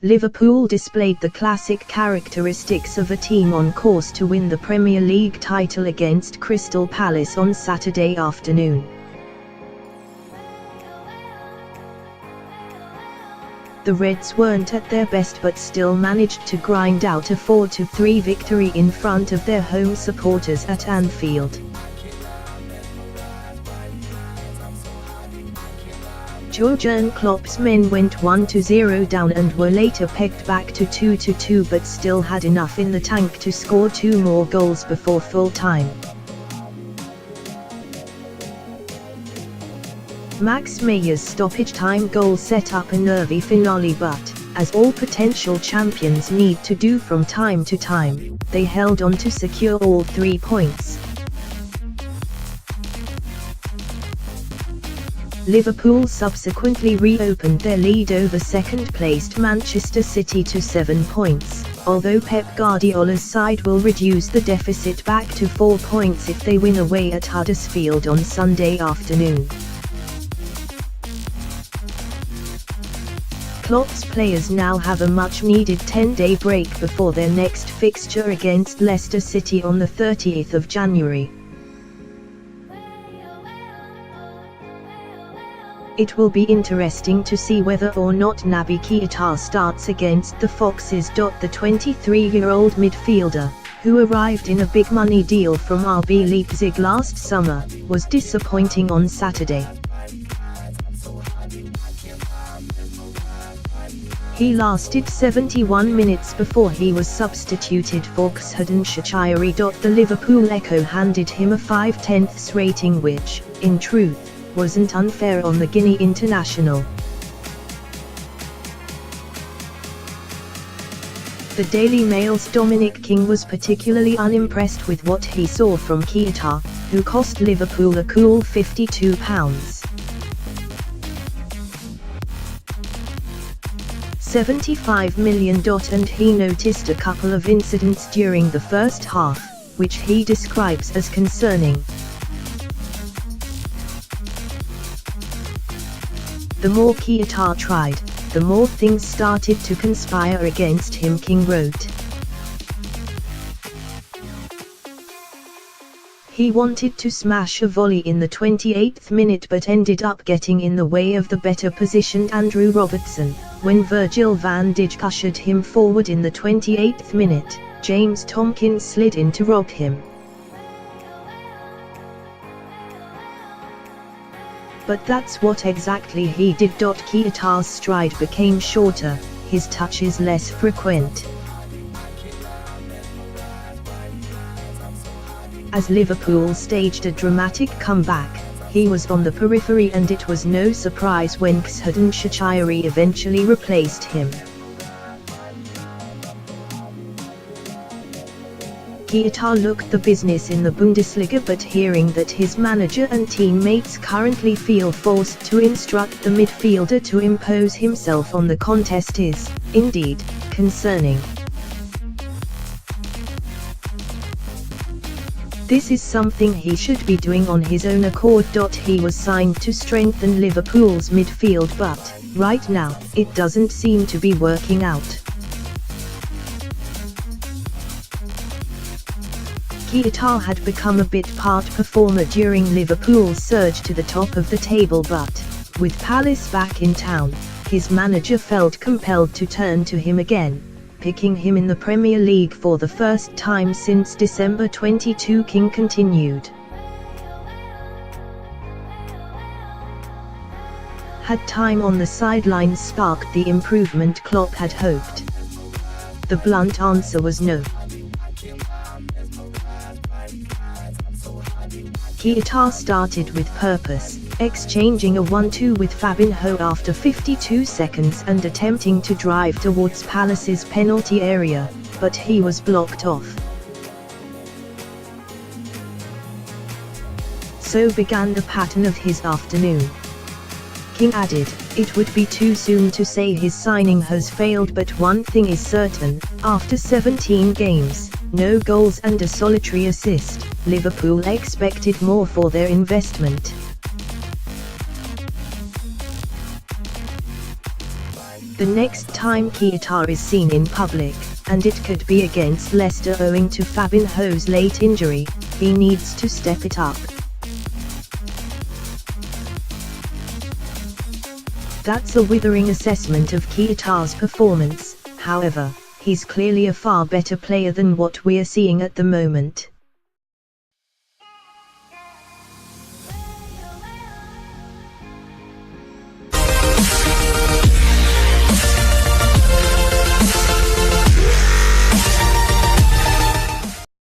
Liverpool displayed the classic characteristics of a team on course to win the Premier League title against Crystal Palace on Saturday afternoon. The Reds weren't at their best but still managed to grind out a 4-3 victory in front of their home supporters at Anfield. Jurgen Klopp's men went 1-0 down and were later pegged back to 2-2 but still had enough in the tank to score 2 more goals before full time. Max Meyer's stoppage-time goal set up a nervy finale but, as all potential champions need to do from time to time, they held on to secure all 3 points. Liverpool subsequently reopened their lead over second-placed Manchester City to 7 points, although Pep Guardiola's side will reduce the deficit back to 4 points if they win away at Huddersfield on Sunday afternoon. Klopp's players now have a much-needed 10-day break before their next fixture against Leicester City on the 30th of January. It will be interesting to see whether or not Naby Keita starts against the Foxes. The 23-year-old midfielder, who arrived in a big money deal from RB Leipzig last summer, was disappointing on Saturday. He lasted 71 minutes before he was substituted for Xherdan Shaqiri. The Liverpool Echo handed him a 5/10 rating which, in truth, wasn't unfair on the Guinea international. The Daily Mail's Dominic King was particularly unimpressed with what he saw from Keita, who cost Liverpool a cool £52. $75 million, and he noticed a couple of incidents during the first half, which he describes as concerning. The more Keita tried, the more things started to conspire against him, King wrote. He wanted to smash a volley in the 28th minute but ended up getting in the way of the better positioned Andrew Robertson. When Virgil van Dijk ushered him forward in the 28th minute, James Tompkins slid in to rob him. But that's what exactly he did. Keita's stride became shorter, his touches less frequent. As Liverpool staged a dramatic comeback, he was on the periphery and it was no surprise when Xherdan Shaqiri eventually replaced him. Keita looked the business in the Bundesliga, but hearing that his manager and teammates currently feel forced to instruct the midfielder to impose himself on the contest is, indeed, concerning. This is something he should be doing on his own accord. He was signed to strengthen Liverpool's midfield, but, right now, it doesn't seem to be working out. Keita had become a bit part performer during Liverpool's surge to the top of the table, but, with Palace back in town, his manager felt compelled to turn to him again, picking him in the Premier League for the first time since December 22. King continued. Had time on the sidelines sparked the improvement Klopp had hoped? The blunt answer was no. Keita started with purpose, exchanging a 1-2 with Fabinho after 52 seconds and attempting to drive towards Palace's penalty area, but he was blocked off. So began the pattern of his afternoon. King added, "It would be too soon to say his signing has failed, but one thing is certain, after 17 games, no goals and a solitary assist, Liverpool expected more for their investment." The next time Keita is seen in public, and it could be against Leicester owing to Fabinho's late injury, he needs to step it up. That's a withering assessment of Keita's performance. However, he's clearly a far better player than what we're seeing at the moment.